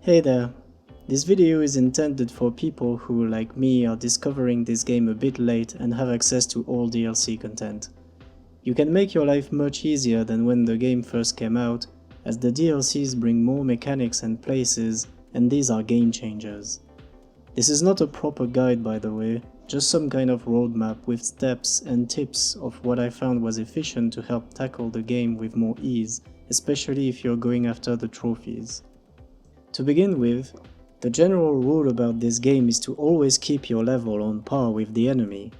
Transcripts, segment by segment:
Hey there! This video is intended for people who, like me, are discovering this game a bit late and have access to all DLC content. You can make your life much easier than when the game first came out, as the DLCs bring more mechanics and places, and these are game changers. This is not a proper guide, by the way, just some kind of roadmap with steps and tips of what I found was efficient to help tackle the game with more ease, especially if you're going after the trophies. To begin with, the general rule about this game is to always keep your level on par with the enemy.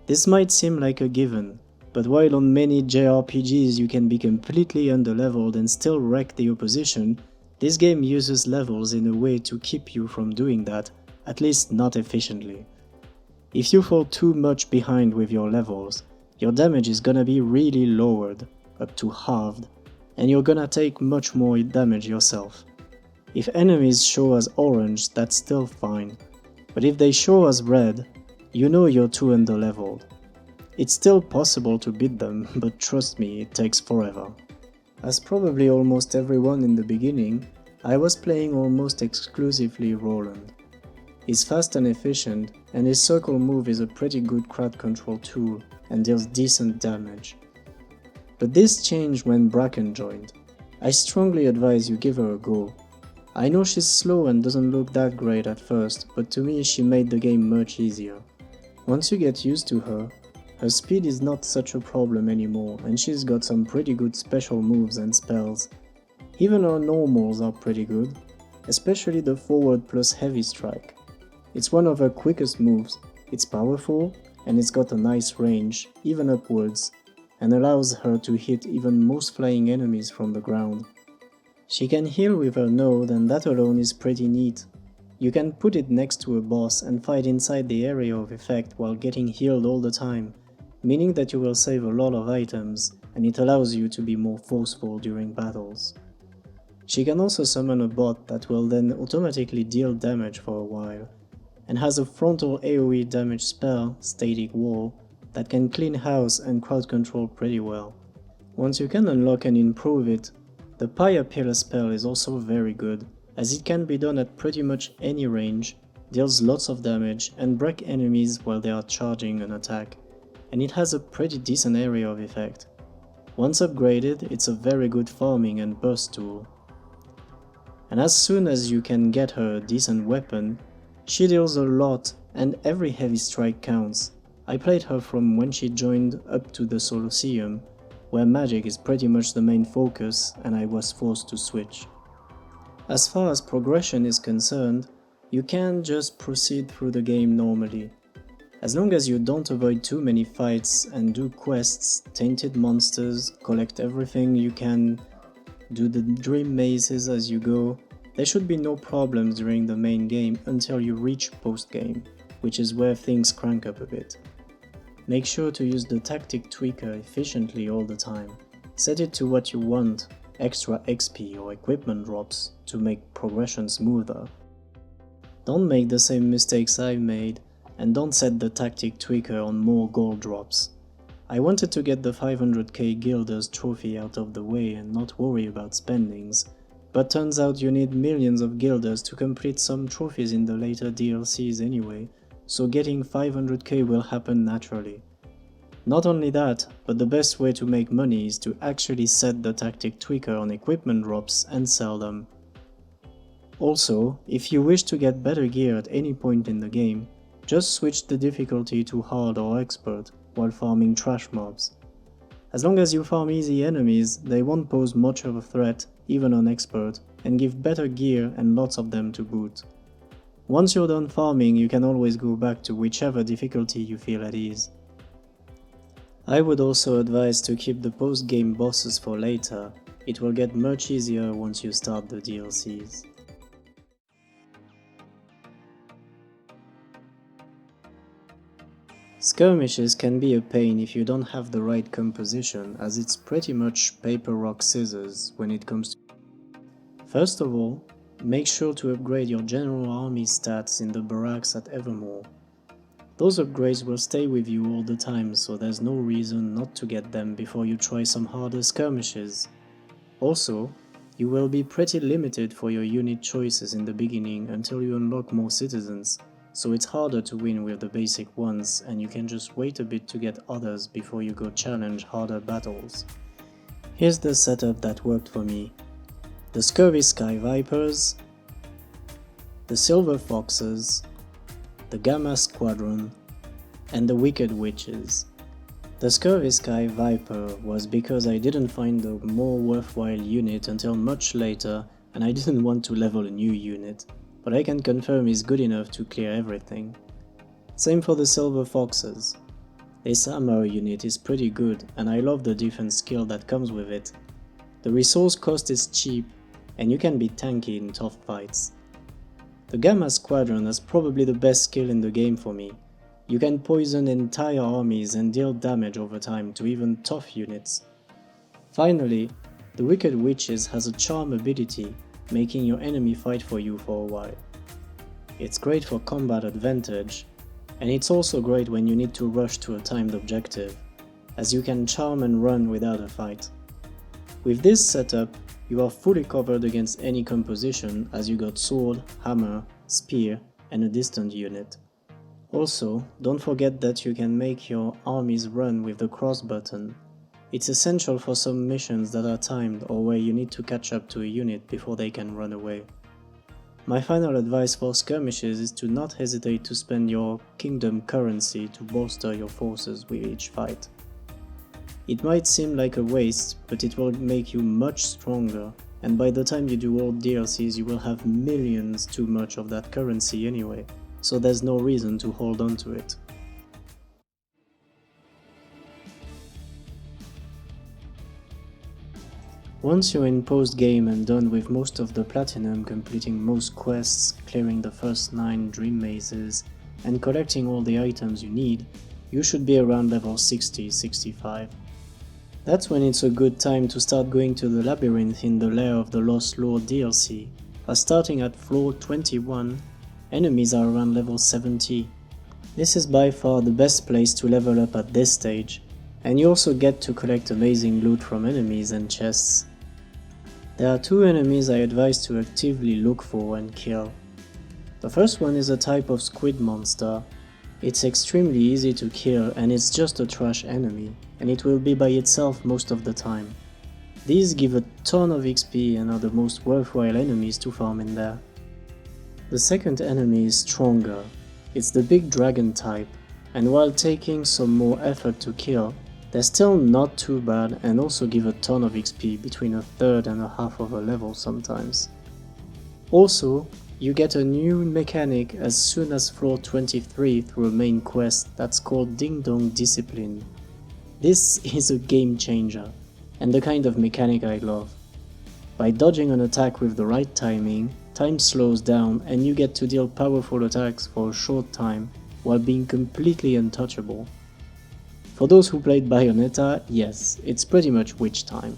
This might seem like a given, but while on many JRPGs you can be completely underleveled and still wreck the opposition, this game uses levels in a way to keep you from doing that, at least not efficiently. If you fall too much behind with your levels, your damage is gonna be really lowered, up to halved, and you're gonna take much more damage yourself. If enemies show as orange, that's still fine, but if they show as red, you know you're too underleveled. It's still possible to beat them, but trust me, it takes forever. As probably almost everyone in the beginning, I was playing almost exclusively Roland. He's fast and efficient, and his circle move is a pretty good crowd control tool and deals decent damage. But this changed when Bracken joined. I strongly advise you give her a go. I know she's slow and doesn't look that great at first, but to me she made the game much easier. Once you get used to her, her speed is not such a problem anymore and she's got some pretty good special moves and spells. Even her normals are pretty good, especially the forward plus heavy strike. It's one of her quickest moves, it's powerful and it's got a nice range, even upwards, and allows her to hit even most flying enemies from the ground. She can heal with her node and that alone is pretty neat. You can put it next to a boss and fight inside the area of effect while getting healed all the time, meaning that you will save a lot of items and it allows you to be more forceful during battles. She can also summon a bot that will then automatically deal damage for a while, and has a frontal AoE damage spell, Static Wall, that can clean house and crowd control pretty well. Once you can unlock and improve it, the Pyre Pillar spell is also very good, as it can be done at pretty much any range, deals lots of damage and break enemies while they are charging an attack, and it has a pretty decent area of effect. Once upgraded, it's a very good farming and burst tool. And as soon as you can get her a decent weapon, she deals a lot and every heavy strike counts. I played her from when she joined up to the Solosseum, where magic is pretty much the main focus and I was forced to switch. As far as progression is concerned, you can just proceed through the game normally. As long as you don't avoid too many fights and do quests, tainted monsters, collect everything you can, do the dream mazes as you go, there should be no problems during the main game until you reach post-game, which is where things crank up a bit. Make sure to use the tactic tweaker efficiently all the time. Set it to what you want, extra XP or equipment drops, to make progression smoother. Don't make the same mistakes I made, and don't set the tactic tweaker on more gold drops. I wanted to get the 500k Guilders trophy out of the way and not worry about spendings, but turns out you need millions of Guilders to complete some trophies in the later DLCs anyway, so getting 500k will happen naturally. Not only that, but the best way to make money is to actually set the tactic tweaker on equipment drops and sell them. Also, if you wish to get better gear at any point in the game, just switch the difficulty to hard or expert while farming trash mobs. As long as you farm easy enemies, they won't pose much of a threat, even on expert, and give better gear and lots of them to boot. Once you're done farming, you can always go back to whichever difficulty you feel at ease. I would also advise to keep the post-game bosses for later, it will get much easier once you start the DLCs. Skirmishes can be a pain if you don't have the right composition, as it's pretty much paper rock scissors when it comes to. First of all, make sure to upgrade your general army stats in the barracks at Evermore. Those upgrades will stay with you all the time, so there's no reason not to get them before you try some harder skirmishes. Also, You will be pretty limited for your unit choices in the beginning until you unlock more citizens, so it's harder to win with the basic ones and you can just wait a bit to get others before you go challenge harder battles. Here's the setup that worked for me. The Scurvy Sky Vipers, the Silver Foxes, the Gamma Squadron, and the Wicked Witches. The Scurvy Sky Viper was because I didn't find a more worthwhile unit until much later and I didn't want to level a new unit, but I can confirm is good enough to clear everything. Same for the Silver Foxes. This armor unit is pretty good and I love the defense skill that comes with it. The resource cost is cheap and you can be tanky in tough fights. The Gamma Squadron has probably the best skill in the game for me. You can poison entire armies and deal damage over time to even tough units. Finally, the Wicked Witches has a charm ability, making your enemy fight for you for a while. It's great for combat advantage, and it's also great when you need to rush to a timed objective, as you can charm and run without a fight. With this setup, you are fully covered against any composition as you got sword, hammer, spear, and a distant unit. Also, don't forget that you can make your armies run with the cross button. It's essential for some missions that are timed or where you need to catch up to a unit before they can run away. My final advice for skirmishes is to not hesitate to spend your kingdom currency to bolster your forces with each fight. It might seem like a waste, but it will make you much stronger, and by the time you do all DLCs you will have millions too much of that currency anyway, so there's no reason to hold on to it. Once you're in post-game and done with most of the platinum, completing most quests, clearing the first 9 dream mazes, and collecting all the items you need, you should be around level 60-65. That's when it's a good time to start going to the labyrinth in the Lair of the Lost Lord DLC, as starting at floor 21, enemies are around level 70. This is by far the best place to level up at this stage, and you also get to collect amazing loot from enemies and chests. There are 2 enemies I advise to actively look for and kill. The first one is a type of squid monster. It's extremely easy to kill and it's just a trash enemy, and it will be by itself most of the time. These give a ton of XP and are the most worthwhile enemies to farm in there. The second enemy is stronger. It's the big dragon type, and while taking some more effort to kill, they're still not too bad and also give a ton of XP, between a third and a half of a level sometimes. Also, you get a new mechanic as soon as floor 23 through a main quest that's called Ding Dong Discipline. This is a game changer, and the kind of mechanic I love. By dodging an attack with the right timing, time slows down and you get to deal powerful attacks for a short time while being completely untouchable. For those who played Bayonetta, yes, it's pretty much witch time.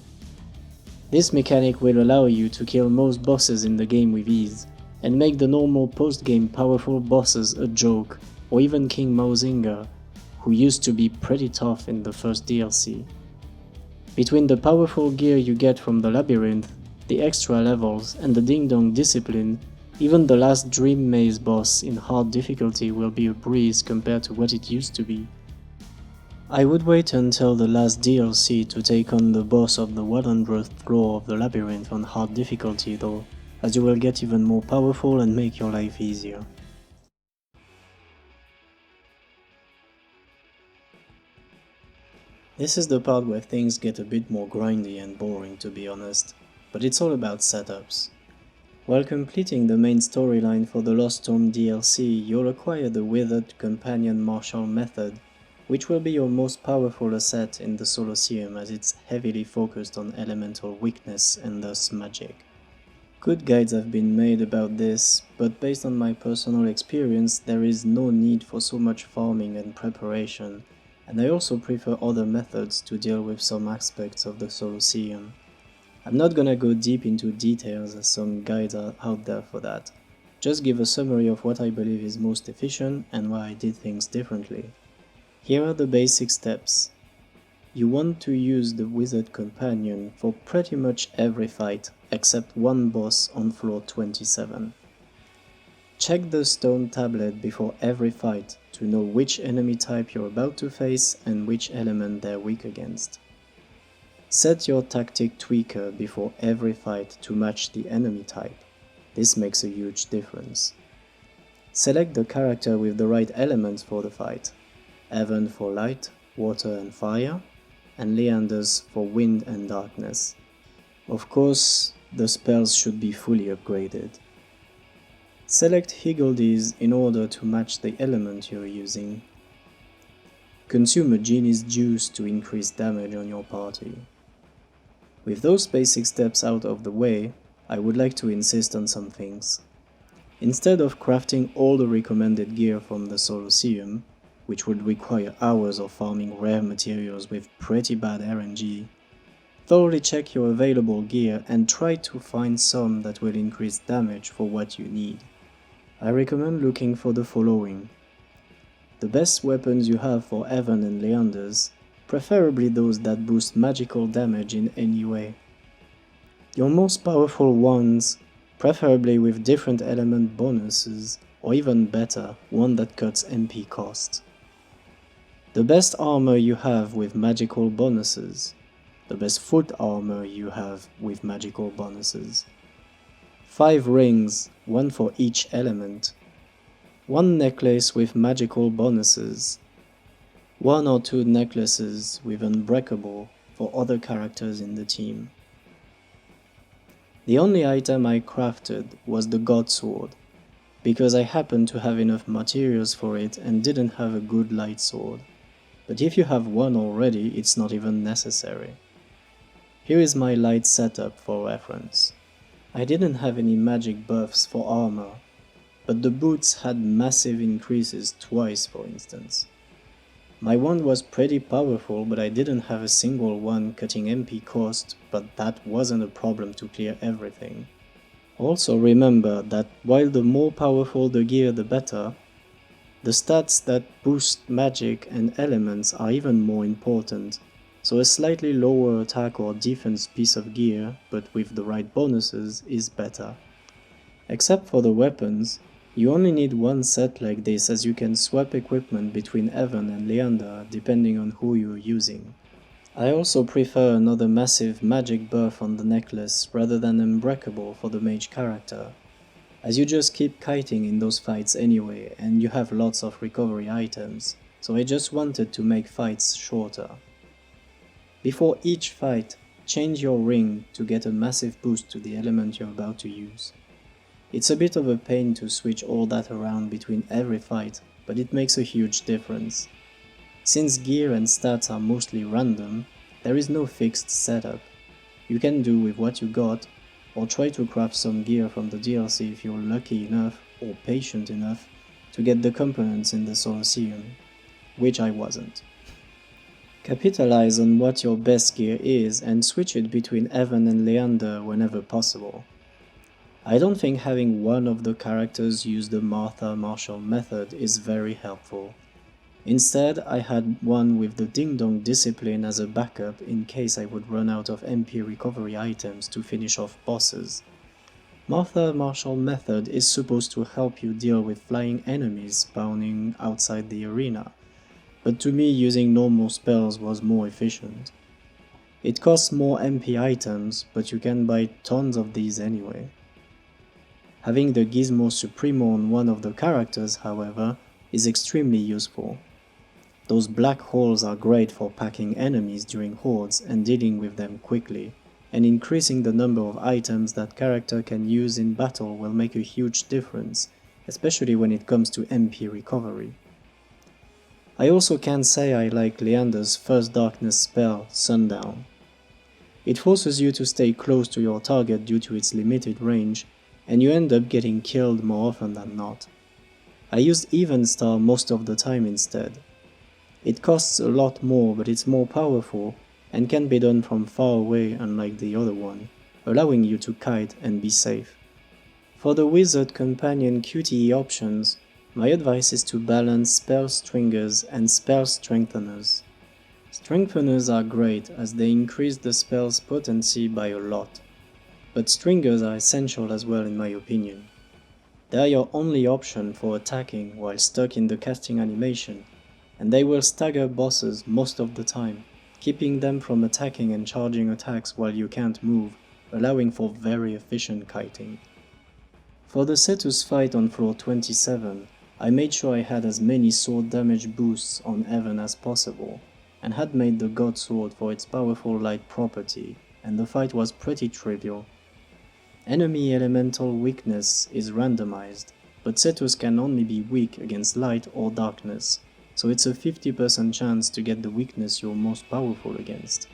This mechanic will allow you to kill most bosses in the game with ease, and make the normal post-game powerful bosses a joke, or even King Mauzinger, who used to be pretty tough in the first DLC. Between the powerful gear you get from the labyrinth, the extra levels, and the Ding Dong Discipline, even the last Dream Maze boss in hard difficulty will be a breeze compared to what it used to be. I would wait until the last DLC to take on the boss of the 100th floor of the labyrinth on hard difficulty though, as you will get even more powerful and make your life easier. This is the part where things get a bit more grindy and boring, to be honest, but it's all about setups. While completing the main storyline for the Lost Storm DLC, you'll acquire the Withered Companion Martial Method, which will be your most powerful asset in the Solosseum as it's heavily focused on elemental weakness and thus magic. Good guides have been made about this, but based on my personal experience there is no need for so much farming and preparation, and I also prefer other methods to deal with some aspects of the Solosseum. I'm not gonna go deep into details as some guides are out there for that, just give a summary of what I believe is most efficient and why I did things differently. Here are the basic steps. You want to use the Wizard Companion for pretty much every fight, except one boss on floor 27. Check the stone tablet before every fight to know which enemy type you're about to face and which element they're weak against. Set your tactic tweaker before every fight to match the enemy type. This makes a huge difference. Select the character with the right elements for the fight. Evan for light, water and fire, and Leander's for wind and darkness. Of course, the spells should be fully upgraded. Select Higgledies in order to match the element you're using. Consume a genie's juice to increase damage on your party. With those basic steps out of the way, I would like to insist on some things. Instead of crafting all the recommended gear from the Solosseum, which would require hours of farming rare materials with pretty bad RNG, thoroughly check your available gear and try to find some that will increase damage for what you need. I recommend looking for the following. The best weapons you have for Evan and Leander's, preferably those that boost magical damage in any way. Your most powerful ones, preferably with different element bonuses, or even better, one that cuts MP cost. The best armor you have with magical bonuses. The best foot armor you have with magical bonuses. 5 rings, one for each element. 1 necklace with magical bonuses. 1 or 2 necklaces with unbreakable for other characters in the team. The only item I crafted was the God Sword, because I happened to have enough materials for it and didn't have a good light sword. But if you have one already, it's not even necessary. Here is my light setup for reference. I didn't have any magic buffs for armor, but the boots had massive increases twice, for instance. My wand was pretty powerful, but I didn't have a single one cutting MP cost, but that wasn't a problem to clear everything. Also remember that while the more powerful the gear the better, the stats that boost magic and elements are even more important, so a slightly lower attack or defense piece of gear, but with the right bonuses, is better. Except for the weapons, you only need one set like this, as you can swap equipment between Evan and Leander depending on who you're using. I also prefer another massive magic buff on the necklace rather than unbreakable for the mage character, as you just keep kiting in those fights anyway and you have lots of recovery items, so I just wanted to make fights shorter. Before each fight, change your ring to get a massive boost to the element you're about to use. It's a bit of a pain to switch all that around between every fight, but it makes a huge difference. Since gear and stats are mostly random, there is no fixed setup. You can do with what you got, or try to craft some gear from the DLC if you're lucky enough or patient enough to get the components in the Solosseum, which I wasn't. Capitalize on what your best gear is and switch it between Evan and Leander whenever possible. I don't think having one of the characters use the Martha Marshall method is very helpful. Instead, I had one with the Ding Dong discipline as a backup in case I would run out of MP recovery items to finish off bosses. Martha Marshall method is supposed to help you deal with flying enemies spawning outside the arena, but to me using normal spells was more efficient. It costs more MP items, but you can buy tons of these anyway. Having the Gizmo Supremo on one of the characters, however, is extremely useful. Those black holes are great for packing enemies during hordes and dealing with them quickly, and increasing the number of items that character can use in battle will make a huge difference, especially when it comes to MP recovery. I also can say I like Leander's first darkness spell, Sundown. It forces you to stay close to your target due to its limited range, and you end up getting killed more often than not. I used Even Star most of the time instead. It costs a lot more, but it's more powerful and can be done from far away unlike the other one, allowing you to kite and be safe. For the wizard companion QTE options, my advice is to balance spell stringers and spell strengtheners. Strengtheners are great as they increase the spell's potency by a lot. but stringers are essential as well in my opinion. They are your only option for attacking while stuck in the casting animation, and they will stagger bosses most of the time, keeping them from attacking and charging attacks while you can't move, allowing for very efficient kiting. For the Cetus fight on floor 27, I made sure I had as many sword damage boosts on Evan as possible, and had made the God Sword for its powerful light property, and the fight was pretty trivial. Enemy elemental weakness is randomized, but Cetus can only be weak against light or darkness, so it's a 50% chance to get the weakness you're most powerful against.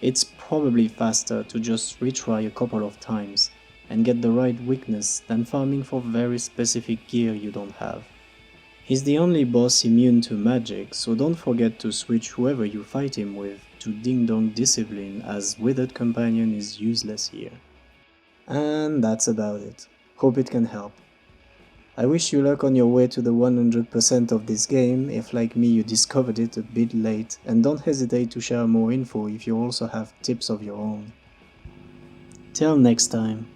It's probably faster to just retry a couple of times and get the right weakness than farming for very specific gear you don't have. He's the only boss immune to magic, so don't forget to switch whoever you fight him with to Ding Dong Discipline, as Withered Companion is useless here. And that's about it. Hope it can help. I wish you luck on your way to the 100% of this game if, like me, you discovered it a bit late, and don't hesitate to share more info if you also have tips of your own. Till next time.